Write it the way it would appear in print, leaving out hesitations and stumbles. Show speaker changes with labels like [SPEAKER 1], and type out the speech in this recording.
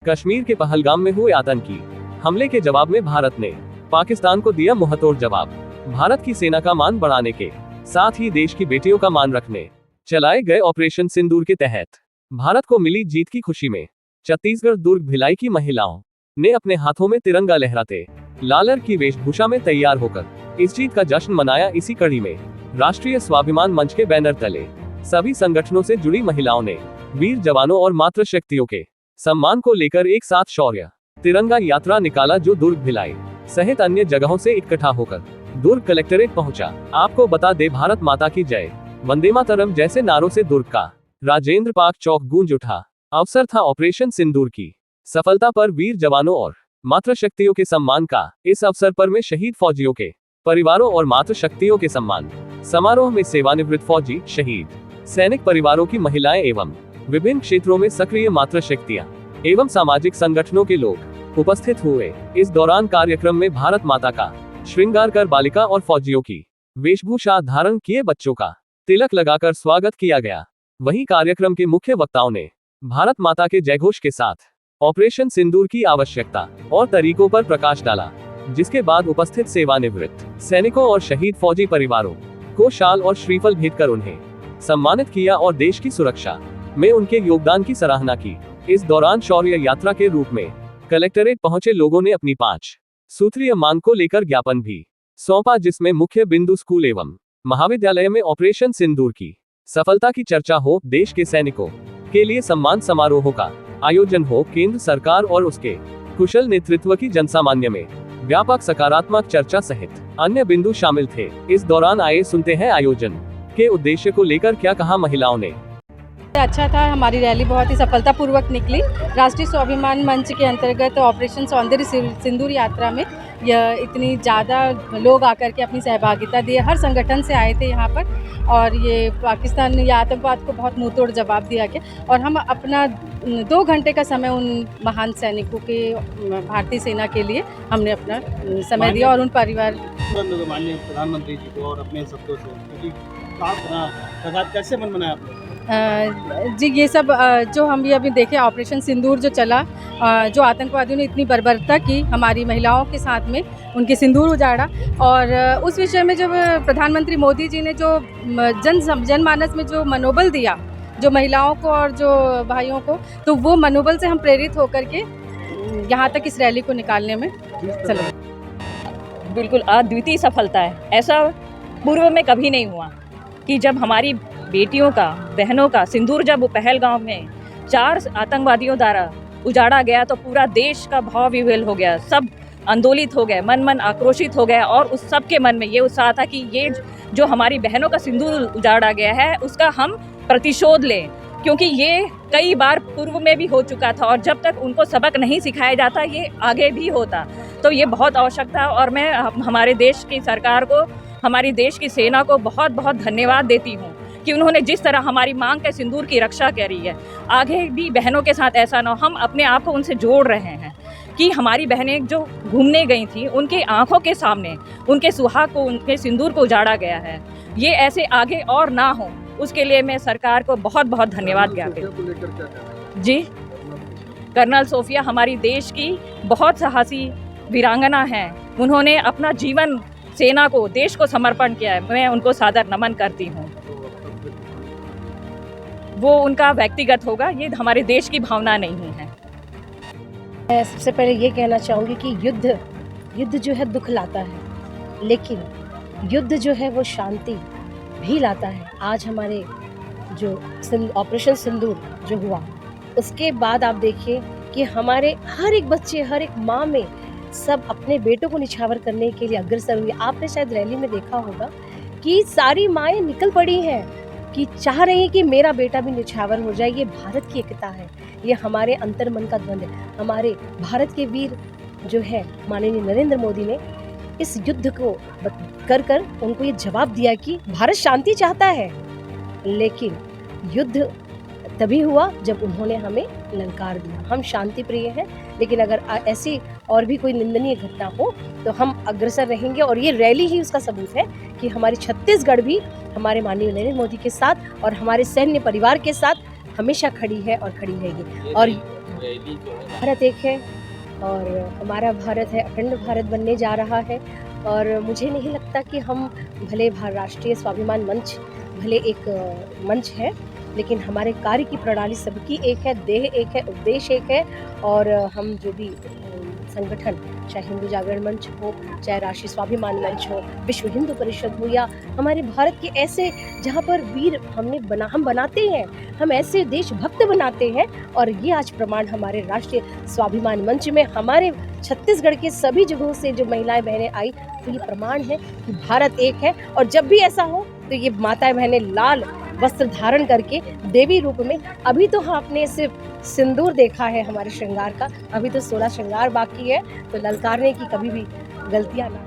[SPEAKER 1] कश्मीर के पहलगाम में हुए आतंकी हमले के जवाब में भारत ने पाकिस्तान को दिया मुंहतोड़ जवाब। भारत की सेना का मान बढ़ाने के साथ ही देश की बेटियों का मान रखने चलाए गए ऑपरेशन सिंदूर के तहत भारत को मिली जीत की खुशी में छत्तीसगढ़ दुर्ग भिलाई की महिलाओं ने अपने हाथों में तिरंगा लहराते लालर की वेशभूषा में तैयार होकर इस जीत का जश्न मनाया। इसी कड़ी में राष्ट्रीय स्वाभिमान मंच के बैनर तले सभी संगठनों से जुड़ी महिलाओं ने वीर जवानों और मातृशक्तियों के सम्मान को लेकर एक साथ शौर्य तिरंगा यात्रा निकाला, जो दुर्ग भिलाई सहित अन्य जगहों से इकट्ठा होकर दुर्ग कलेक्ट्रेट पहुंचा। आपको बता दे, भारत माता की जय, वंदे मातरम जैसे नारों से दुर्ग का राजेंद्र पार्क चौक गूंज उठा। अवसर था ऑपरेशन सिंदूर की सफलता पर वीर जवानों और मातृशक्तियों के सम्मान का। इस अवसर पर में शहीद फौजियों के परिवारों और मातृशक्तियों के सम्मान समारोह में सेवानिवृत्त फौजी, शहीद सैनिक परिवारों की महिलाएं एवं विभिन्न क्षेत्रों में सक्रिय मातृशक्तियां एवं सामाजिक संगठनों के लोग उपस्थित हुए। इस दौरान कार्यक्रम में भारत माता का श्रृंगार कर बालिका और फौजियों की वेशभूषा धारण किए बच्चों का तिलक लगाकर स्वागत किया गया। वहीं कार्यक्रम के मुख्य वक्ताओं ने भारत माता के जयघोष के साथ ऑपरेशन सिंदूर की आवश्यकता और तरीकों पर प्रकाश डाला, जिसके बाद उपस्थित सेवानिवृत्त सैनिकों और शहीद फौजी परिवारों को शाल और श्रीफल भेंट कर उन्हें सम्मानित किया और देश की सुरक्षा में उनके योगदान की सराहना की। इस दौरान शौर्य यात्रा के रूप में कलेक्ट्रेट पहुंचे लोगों ने अपनी 5 सूत्रीय मांग को लेकर ज्ञापन भी सौंपा, जिसमें मुख्य बिंदु स्कूल एवं महाविद्यालय में ऑपरेशन सिंदूर की सफलता की चर्चा हो, देश के सैनिकों के लिए सम्मान समारोहों का आयोजन हो, केंद्र सरकार और उसके कुशल नेतृत्व की जनसामान्य में व्यापक सकारात्मक चर्चा सहित अन्य बिंदु शामिल थे। इस दौरान आए सुनते हैं आयोजन के उद्देश्य को लेकर क्या कहा महिलाओं ने।
[SPEAKER 2] अच्छा था, हमारी रैली बहुत ही सफलतापूर्वक निकली। राष्ट्रीय स्वाभिमान मंच के अंतर्गत ऑपरेशन सौंदर्य सिंदूर यात्रा में यह इतनी ज़्यादा लोग आकर के अपनी सहभागिता दिए। हर संगठन से आए थे यहाँ पर और ये पाकिस्तान या आतंकवाद को बहुत मुंहतोड़ जवाब दिया गया और हम अपना 2 घंटे का समय उन महान सैनिकों के भारतीय सेना के लिए हमने अपना समय दिया और उन परिवार
[SPEAKER 3] माननीय प्रधानमंत्री जी को और अपने शब्दों से कैसे मन बनाया आपने?
[SPEAKER 2] जी, ये सब जो हम भी अभी देखे ऑपरेशन सिंदूर जो चला, जो आतंकवादियों ने इतनी बर्बरता की हमारी महिलाओं के साथ में, उनके सिंदूर उजाड़ा और उस विषय में जब प्रधानमंत्री मोदी जी ने जो जनमानस में जो मनोबल दिया, जो महिलाओं को और जो भाइयों को, तो वो मनोबल से हम प्रेरित होकर के यहाँ तक इस रैली को निकालने में चले।
[SPEAKER 4] बिल्कुल अद्वितीय सफलता है। ऐसा पूर्व में कभी नहीं हुआ कि जब हमारी बेटियों का, बहनों का सिंदूर जब पहलगाम में 4 आतंकवादियों द्वारा उजाड़ा गया तो पूरा देश का भाव विह्वल हो गया। सब आंदोलित हो गए, मन आक्रोशित हो गया और उस सब के मन में ये उत्साह था कि ये जो हमारी बहनों का सिंदूर उजाड़ा गया है उसका हम प्रतिशोध लें, क्योंकि ये कई बार पूर्व में भी हो चुका था और जब तक उनको सबक नहीं सिखाया जाता ये आगे भी होता। तो ये बहुत आवश्यक था और मैं हमारे देश की सरकार को, हमारी देश की सेना को बहुत बहुत धन्यवाद देती हूँ कि उन्होंने जिस तरह हमारी मांग के सिंदूर की रक्षा करी है। आगे भी बहनों के साथ ऐसा ना हो, हम अपने आप को उनसे जोड़ रहे हैं कि हमारी बहनें जो घूमने गई थी उनकी आंखों के सामने उनके सुहाग को, उनके सिंदूर को उजाड़ा गया है। ये ऐसे आगे और ना हो, उसके लिए मैं सरकार को बहुत बहुत धन्यवाद ज्ञापित। जी, कर्नल सोफिया हमारी देश की बहुत साहसी वीरांगना हैं। उन्होंने अपना जीवन सेना को, देश को समर्पण किया है। मैं उनको सादर नमन करती हूँ। वो उनका व्यक्तिगत होगा, ये हमारे देश की भावना नहीं है।
[SPEAKER 5] मैं सबसे पहले ये कहना चाहूँगी कि युद्ध जो है दुख लाता है, लेकिन युद्ध जो है वो शांति भी लाता है। आज हमारे जो ऑपरेशन सिंदूर जो हुआ, उसके बाद आप देखिए कि हमारे हर एक बच्चे, हर एक माँ में सब अपने बेटों को निछावर करने के लिए अग्रसर हुई। आपने शायद रैली में देखा होगा कि सारी माएँ निकल पड़ी हैं कि चाह रही हैं कि मेरा बेटा भी निछावर हो जाए। ये भारत की एकता है, ये हमारे अंतर मन का द्वंद है। हमारे भारत के वीर जो है माननीय नरेंद्र मोदी ने इस युद्ध को कर उनको ये जवाब दिया कि भारत शांति चाहता है, लेकिन युद्ध तभी हुआ जब उन्होंने हमें ललकार दिया। हम शांति प्रिय हैं, लेकिन अगर ऐसी और भी कोई निंदनीय घटना हो तो हम अग्रसर रहेंगे और ये रैली ही उसका सबूत है कि हमारी छत्तीसगढ़ भी हमारे माननीय नरेंद्र मोदी के साथ और हमारे सैन्य परिवार के साथ हमेशा खड़ी है और खड़ी रहेगी। और
[SPEAKER 3] रैली जो है
[SPEAKER 5] भारत एक है और हमारा भारत है, अखंड भारत बनने जा रहा है। और मुझे नहीं लगता कि हम भले राष्ट्रीय स्वाभिमान मंच भले एक मंच है, लेकिन हमारे कार्य की प्रणाली सबकी एक है, देह एक है, उद्देश्य एक है। और हम जो भी संगठन, चाहे हिंदू जागरण मंच हो, चाहे राष्ट्रीय स्वाभिमान मंच हो, विश्व हिंदू परिषद हो, या हमारे भारत के ऐसे जहाँ पर वीर हम बनाते हैं, हम ऐसे देशभक्त बनाते हैं। और ये आज प्रमाण हमारे राष्ट्रीय स्वाभिमान मंच में हमारे छत्तीसगढ़ के सभी जगहों से जो महिलाएं बहनें आई, तो ये प्रमाण है कि भारत एक है। और जब भी ऐसा हो तो ये माताएं बहनें लाल वस्त्र धारण करके देवी रूप में, अभी तो आपने सिर्फ सिंदूर देखा है हमारे श्रृंगार का, अभी तो 16 श्रृंगार बाकी है, तो ललकारने की कभी भी गलतियां ना